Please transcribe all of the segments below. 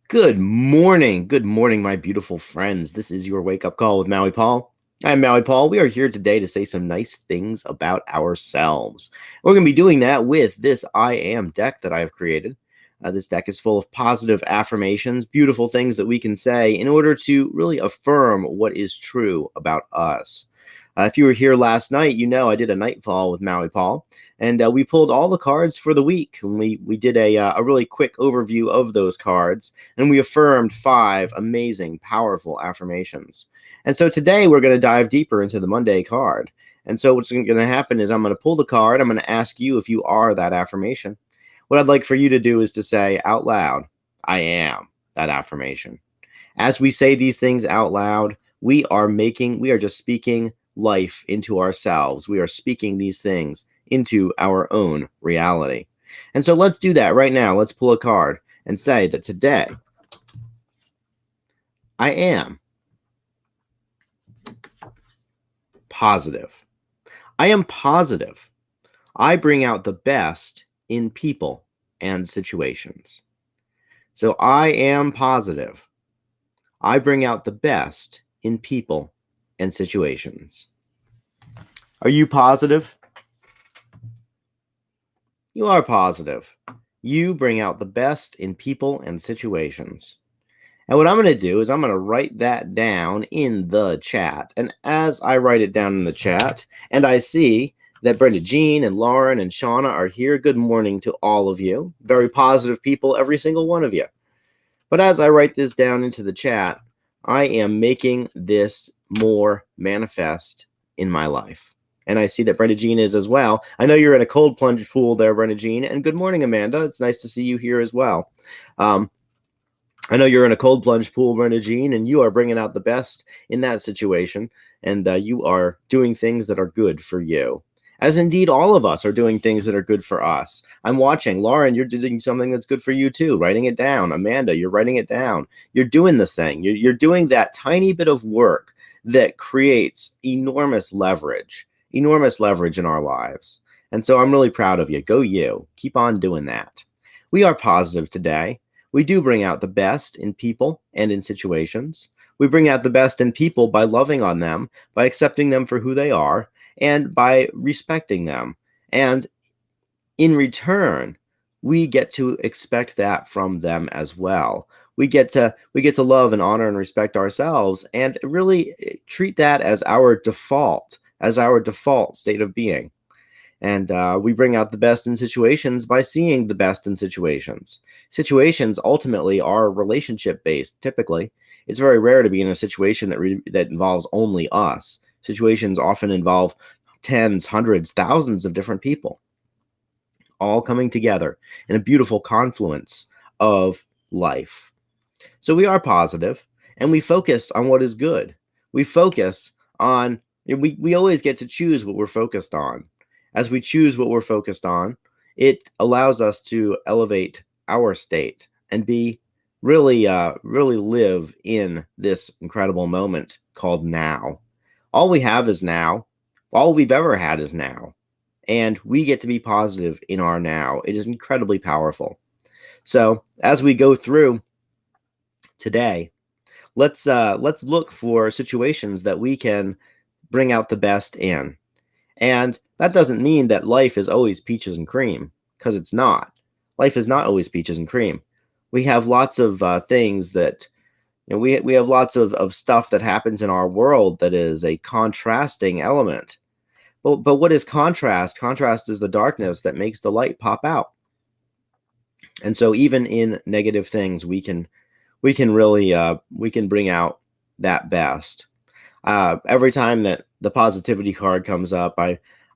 Good morning. Good morning, my beautiful friends. This is your wake up call with Maui Paul. I'm Maui Paul. We are here today to say some nice things about ourselves. We're going to be doing that with this I Am deck that I have created. This deck is full of positive affirmations, beautiful things that we can say in order to really affirm what is true about us. If you were here last night, you know I did a nightfall with Maui Paul, and we pulled all the cards for the week. And we did a really quick overview of those cards, and we affirmed 5 amazing, powerful affirmations. And so today we're going to dive deeper into the Monday card. And so what's going to happen is I'm going to pull the card. I'm going to ask you if you are that affirmation. What I'd like for you to do is to say out loud, I am that affirmation. As we say these things out loud, we are just speaking life into ourselves. We are speaking these things into our own reality. And so let's do that right now. Let's pull a card and say that today I am positive. I am positive. I bring out the best in people and situations. So I am positive. I bring out the best in people and situations. Are you positive? You are positive. You bring out the best in people and situations. And what I'm going to do is I'm going to write that down in the chat. And as I write it down in the chat, and I see that Brenda Jean and Lauren and Shauna are here, good morning to all of you. Very positive people, every single one of you. But as I write this down into the chat, I am making this more manifest in my life. And I see that Brenda Jean is as well. I know you're in a cold plunge pool there, Brenda Jean. And good morning, Amanda. It's nice to see you here as well. I know you're in a cold plunge pool, Brenda Jean, and you are bringing out the best in that situation. And you are doing things that are good for you. As indeed all of us are doing things that are good for us. I'm watching. Lauren, you're doing something that's good for you too. Writing it down. Amanda, you're writing it down. You're doing the thing. You're doing that tiny bit of work that creates enormous leverage in our lives. And so I'm really proud of you. Go you. Keep on doing that. We are positive today. We do bring out the best in people and in situations. We bring out the best in people by loving on them, by accepting them for who they are, and by respecting them. And in return, we get to expect that from them as well. We get to love and honor and respect ourselves and really treat that as our default state of being. And we bring out the best in situations by seeing the best in situations. Situations ultimately are relationship based. Typically, it's very rare to be in a situation that involves only us. Situations often involve tens, hundreds, thousands of different people all coming together in a beautiful confluence of life. So we are positive and we focus on what is good. We focus on, we always get to choose what we're focused on. As we choose what we're focused on, it allows us to elevate our state and be really live in this incredible moment called now. All we have is now. All we've ever had is now. And we get to be positive in our now. It is incredibly powerful. So as we go through today, let's look for situations that we can bring out the best in. And that doesn't mean that life is always peaches and cream, because it's not. Life is not always peaches and cream. We have lots of things that, we have lots of stuff that happens in our world that is a contrasting element. But what is contrast? Contrast is the darkness that makes the light pop out. And so even in negative things, we can really we can bring out that best. Every time that the positivity card comes up,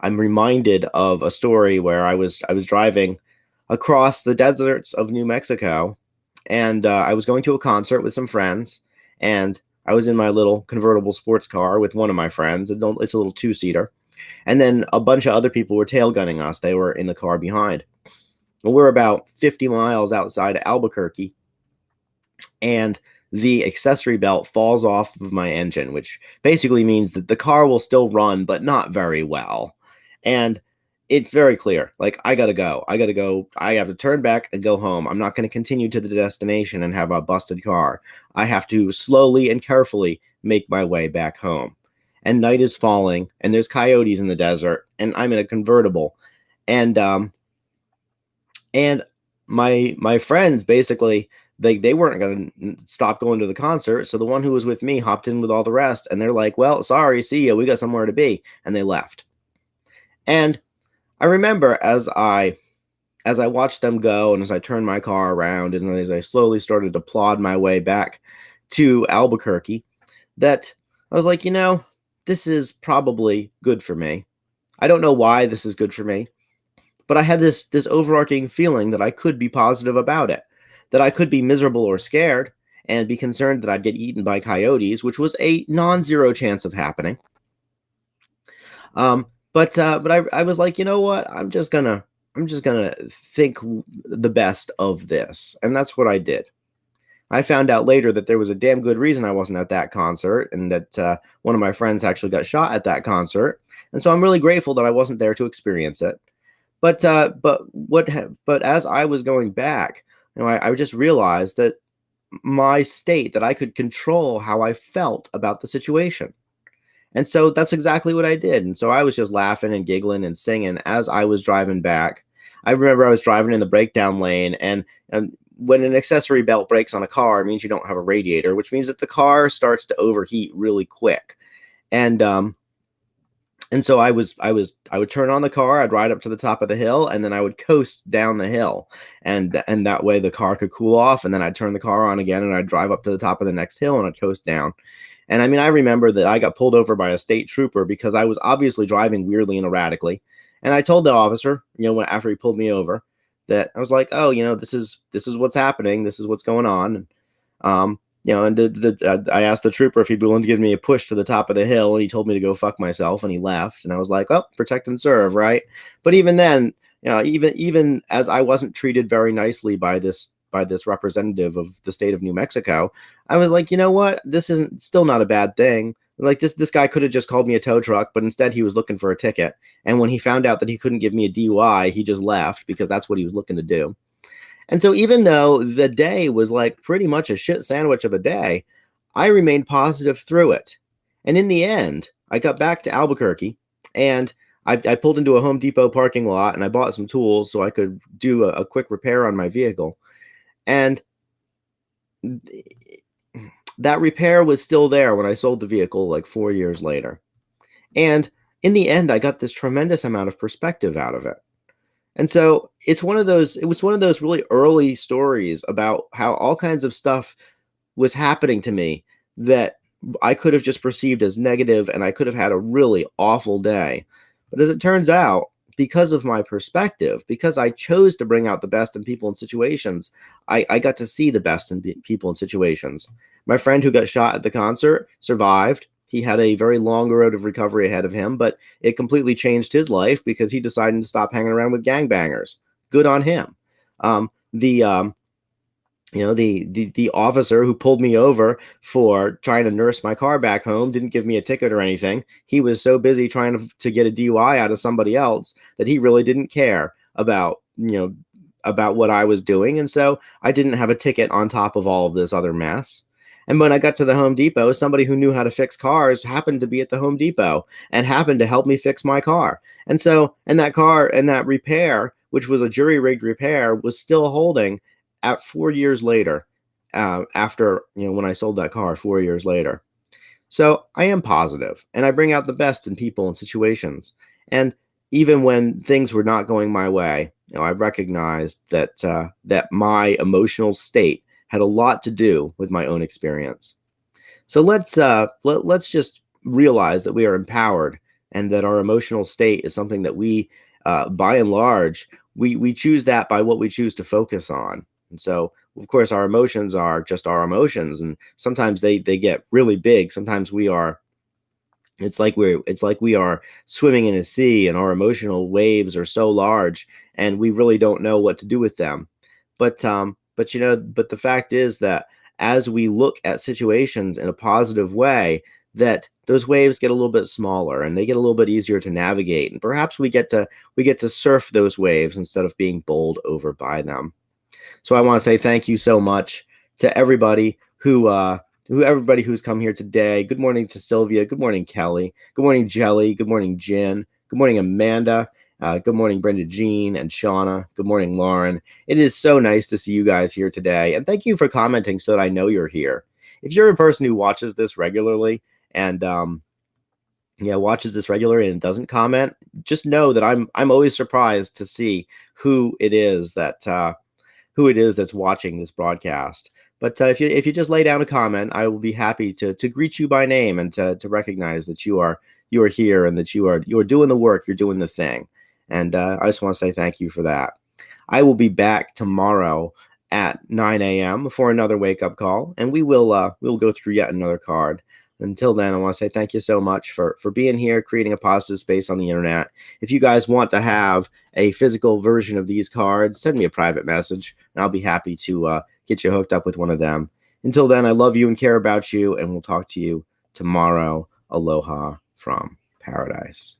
I'm reminded of a story where I was driving across the deserts of New Mexico, and I was going to a concert with some friends, and I was in my little convertible sports car with one of my friends. It's a little two-seater. And then a bunch of other people were tail gunning us. They were in the car behind. Well, we're about 50 miles outside of Albuquerque, and the accessory belt falls off of my engine, which basically means that the car will still run, but not very well. And it's very clear. Like, I gotta go. I gotta go. I have to turn back and go home. I'm not going to continue to the destination and have a busted car. I have to slowly and carefully make my way back home. And night is falling, and there's coyotes in the desert, and I'm in a convertible, and and my friends basically they weren't going to stop going to the concert, so the one who was with me hopped in with all the rest, and they're like, "Well, sorry, see ya. We got somewhere to be," and they left. And I remember as I watched them go, and as I turned my car around, and as I slowly started to plod my way back to Albuquerque, that I was like, this is probably good for me. I don't know why this is good for me, but I had this overarching feeling that I could be positive about it, that I could be miserable or scared and be concerned that I'd get eaten by coyotes, which was a non-zero chance of happening. But I was like, you know what? I'm just gonna think the best of this, and that's what I did. I found out later that there was a damn good reason I wasn't at that concert, and that one of my friends actually got shot at that concert, and so I'm really grateful that I wasn't there to experience it. But as I was going back, I just realized that my state, that I could control how I felt about the situation. And so that's exactly what I did. And so I was just laughing and giggling and singing as I was driving back. I remember I was driving in the breakdown lane, and when an accessory belt breaks on a car, it means you don't have a radiator, which means that the car starts to overheat really quick. And so I would turn on the car, I'd ride up to the top of the hill, and then I would coast down the hill, and that way the car could cool off, and then I'd turn the car on again, and I'd drive up to the top of the next hill, and I'd coast down. And I mean, I remember that I got pulled over by a state trooper because I was obviously driving weirdly and erratically. And I told the officer, after he pulled me over, that I was like, "Oh, this is what's happening. This is what's going on." And I asked the trooper if he'd be willing to give me a push to the top of the hill, and he told me to go fuck myself, and he left. And I was like, "Oh, protect and serve, right?" But even then, even as I wasn't treated very nicely by this representative of the state of New Mexico, I was like, you know what? This isn't still not a bad thing. Like this guy could have just called me a tow truck, but instead he was looking for a ticket. And when he found out that he couldn't give me a DUI, he just left because that's what he was looking to do. And so even though the day was like pretty much a shit sandwich of a day, I remained positive through it. And in the end, I got back to Albuquerque, and I pulled into a Home Depot parking lot, and I bought some tools so I could do a quick repair on my vehicle. And that repair was still there when I sold the vehicle like 4 years later. And in the end, I got this tremendous amount of perspective out of it. And so it was one of those really early stories about how all kinds of stuff was happening to me that I could have just perceived as negative, and I could have had a really awful day. But as it turns out, because of my perspective, because I chose to bring out the best in people and situations, I got to see the best in people and situations. My friend who got shot at the concert survived. He had a very long road of recovery ahead of him, but it completely changed his life because he decided to stop hanging around with gangbangers. Good on him. The officer who pulled me over for trying to nurse my car back home didn't give me a ticket or anything. He was so busy trying to get a DUI out of somebody else that he really didn't care about what I was doing. And so I didn't have a ticket on top of all of this other mess. And when I got to the Home Depot, somebody who knew how to fix cars happened to be at the Home Depot and happened to help me fix my car. And that repair, which was a jury rigged repair, was still holding at 4 years later, after, when I sold that car 4 years later. So I am positive, and I bring out the best in people and situations. And even when things were not going my way, I recognized that my emotional state had a lot to do with my own experience. So let's just realize that we are empowered, and that our emotional state is something that we, by and large, we choose that by what we choose to focus on. And so, of course, our emotions are just our emotions, and sometimes they get really big. Sometimes it's like we are swimming in a sea, and our emotional waves are so large, and we really don't know what to do with them. But the fact is that as we look at situations in a positive way, that those waves get a little bit smaller and they get a little bit easier to navigate, and perhaps we get to surf those waves instead of being bowled over by them. So I want to say thank you so much to everybody everybody who's come here today. Good morning to Sylvia. Good morning, Kelly. Good morning, Jelly. Good morning, Jen. Good morning, Amanda. Good morning, Brenda Jean and Shauna. Good morning, Lauren. It is so nice to see you guys here today. And thank you for commenting so that I know you're here. If you're a person who watches this regularly and watches this regularly and doesn't comment, just know that I'm always surprised to see who it is that's watching this broadcast. But if you just lay down a comment, I will be happy to greet you by name and to recognize that you are here and that you are doing the work, you're doing the thing. And I just want to say thank you for that. I will be back tomorrow at 9 a.m. for another wake-up call, and we'll go through yet another card. Until then, I want to say thank you so much for being here, creating a positive space on the internet. If you guys want to have a physical version of these cards, send me a private message, and I'll be happy to get you hooked up with one of them. Until then, I love you and care about you, and we'll talk to you tomorrow. Aloha from paradise.